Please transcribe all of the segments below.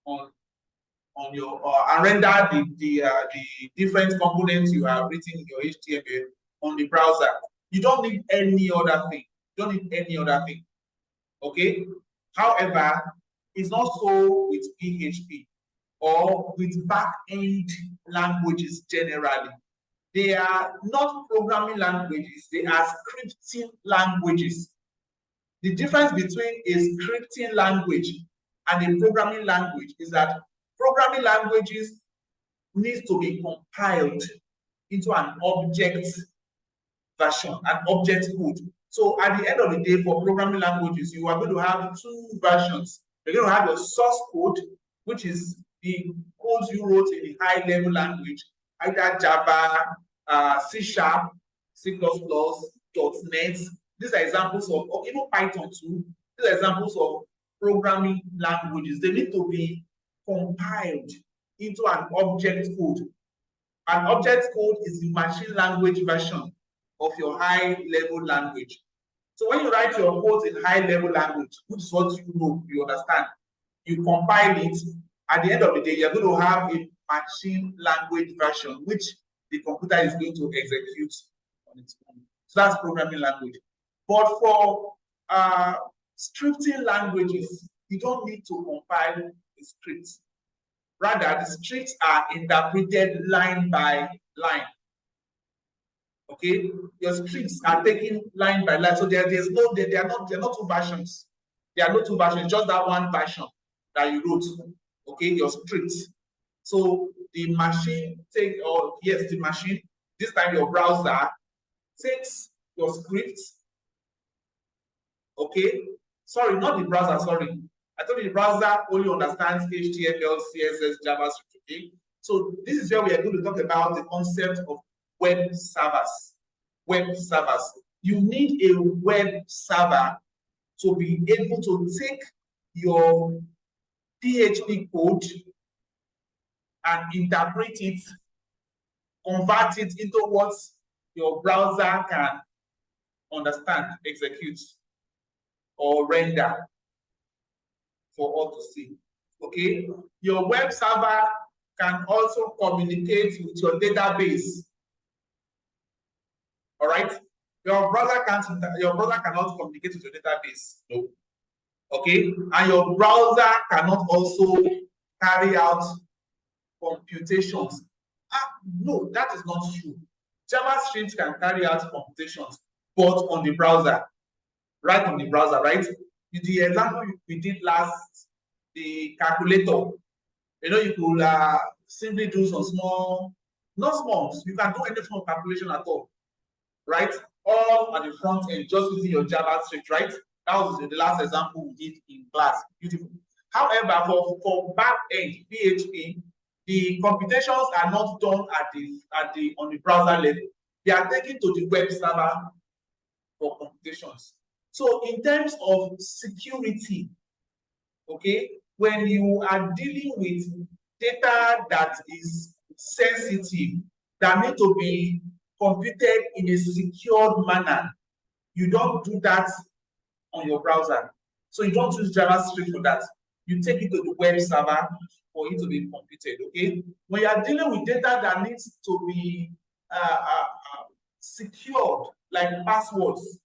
on your and render the different components you have written in your HTML on the browser. You don't need any other thing. You don't need any other thing. Okay. However, it's not so with PHP or with back-end languages generally. They are not programming languages, they are scripting languages. The difference between a scripting language and a programming language is that programming languages need to be compiled into an object version, an object code. So at the end of the day, for programming languages, you are going to have two versions. You're going to have your source code, which is the code you wrote in the high-level language, either Java, C#, C++, .NET. These are examples of, or even Python too. These are examples of programming languages. They need to be compiled into an object code. An object code is the machine language version of your high-level language. So when you write your code in high-level language, which is what you know, you understand, you compile it. At the end of the day, you're going to have a machine language version, which the computer is going to execute on its own. So that's programming language. But for scripting languages, you don't need to compile the scripts. Rather, the scripts are interpreted line by line. Okay, your scripts are taken line by line. So there are not two versions. There are no two versions, just that one version that you wrote. Okay, your scripts. So the machine the machine, this time your browser takes your scripts. Okay, sorry, not the browser, sorry. I told you the browser only understands HTML, CSS, JavaScript. Okay, so this is where we are going to talk about the concept of web servers. Web servers. You need a web server to be able to take your PHP code and interpret it, convert it into what your browser can understand, execute, or render for all to see. Okay, your web server can also communicate with your database. All right, your browser cannot communicate with your database. No. Okay, and your browser cannot also carry out computations. No, that is not true. JavaScript can carry out computations, but on the browser, right on the browser, right? The example we did last, the calculator, you know, you could simply do some small, not small, you can do any form of calculation at all, right? All at the front end, just using your JavaScript, right? That was the last example we did in class. Beautiful. However, for back end PHP, the computations are not done on the browser level. They are taken to the web server for computations. So in terms of security, okay, when you are dealing with data that is sensitive, that need to be computed in a secured manner, you don't do that on your browser. So you don't use JavaScript for that. You take it to the web server for it to be computed, okay? When you are dealing with data that needs to be secured, like passwords,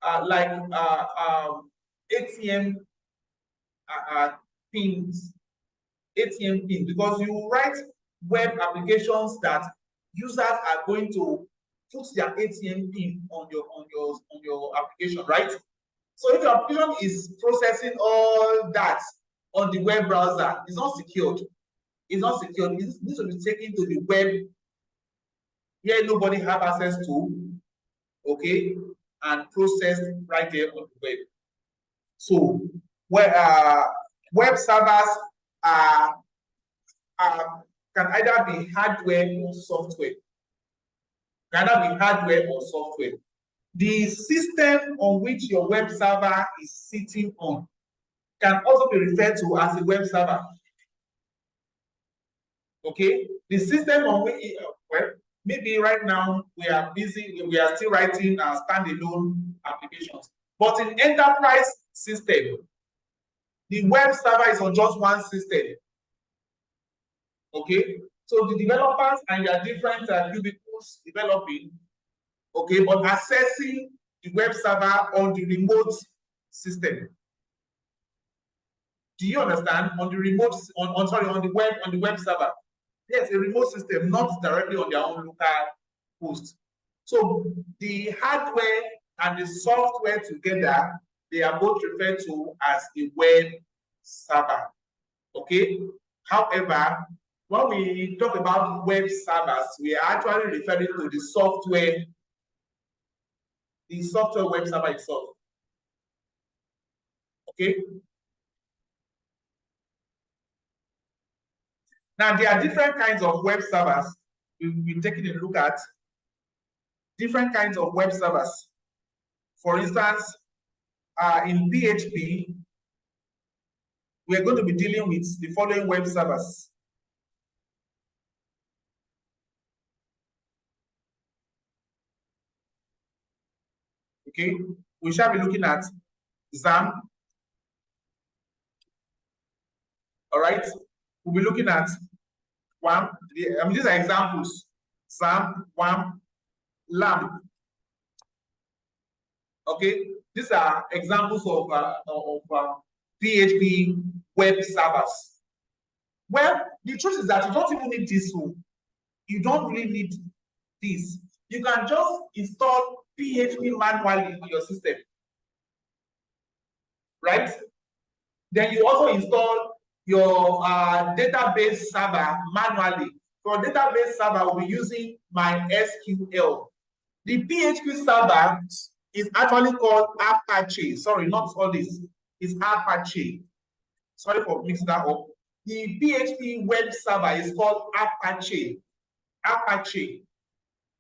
like ATM pins, because you write web applications that users are going to put their ATM pin on your application, right? So if your application is processing all that on the web browser, it's not secured. It's not secured. It needs to be taken to the web where nobody have access to, okay, and processed right there on the web. So where web servers can either be hardware or software. Can either be hardware or software. The system on which your web server is sitting on can also be referred to as a web server. Okay, the system on which, well, maybe right now we are busy, we are still writing standalone applications, but in enterprise system, The web server is on just one system. Okay, so the developers and their different cubicles developing, okay, but accessing the web server on the remote system. Do you understand? On the remote, on the web server. Yes, a remote system, not directly on their own local host. So the hardware and the software together, they are both referred to as a web server. Okay. However, when we talk about web servers, we are actually referring to the software web server itself. Okay. Now, there are different kinds of web servers. We'll be taking a look at different kinds of web servers. For instance, in PHP, we're going to be dealing with the following web servers. Okay, we shall be looking at XAMPP. All right, we'll be looking at WAMP. These are examples: XAMPP, WAMP, LAMP. Okay, these are examples of PHP web servers. Well, the truth is that you don't even need this one. You don't really need this. You can just install PHP manually on your system, right? Then you also install your database server manually. For database server, we'll be using MySQL. The PHP server is actually called Apache. Sorry, not all this. It's Apache. Sorry for mixing that up. The PHP web server is called Apache. Apache.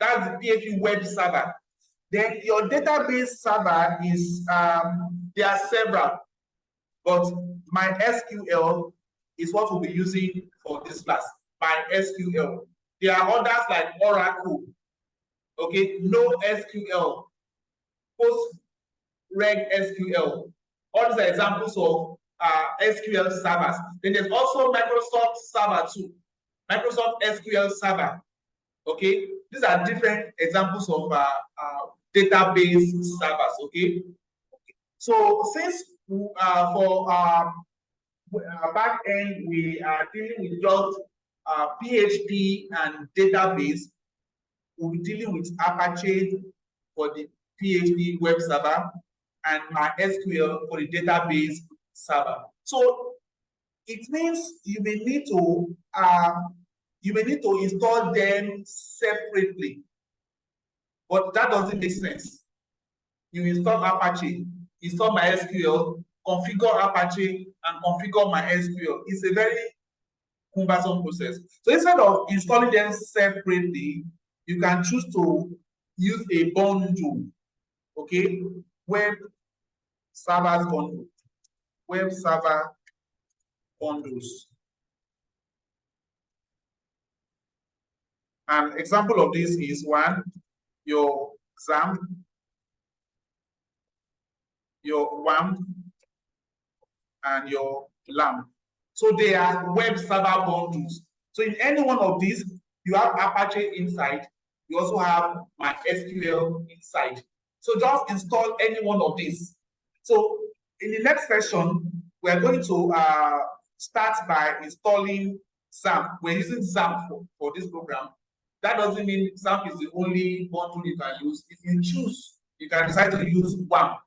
That's the PHP web server. Then your database server is, there are several, but MySQL is what we'll be using for this class. MySQL. There are others like Oracle, okay, NoSQL, PostgreSQL. All these are examples of SQL servers. Then there's also Microsoft Server too. Microsoft SQL Server. Okay, these are different examples of database servers. Okay, so since for back end we are dealing with just PHP and database, we'll be dealing with Apache for the PHP web server and MySQL for the database server. So it means you may need to install them separately, but that doesn't make sense. You install Apache, install MySQL, configure Apache, and configure MySQL. It's a very cumbersome process. So instead of installing them separately, you can choose to use a bundle. Okay, web servers bundle, web server bundles. An example of this is one, your XAMPP, your WAMP, and your LAMP. So they are web server bundles. So in any one of these, you have Apache inside. You also have MySQL inside. So just install any one of these. So in the next session, we are going to start by installing XAMPP. We're using XAMPP for this program. That doesn't mean XAMPP is the only bundle you can use. If you choose, you can decide to use WAMP,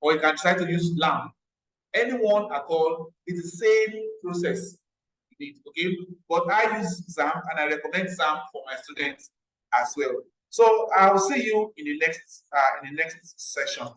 or you can decide to use LAMP. Anyone at all, it's the same process you need, okay? But I use XAMPP and I recommend XAMPP for my students as well. So I will see you in the next session.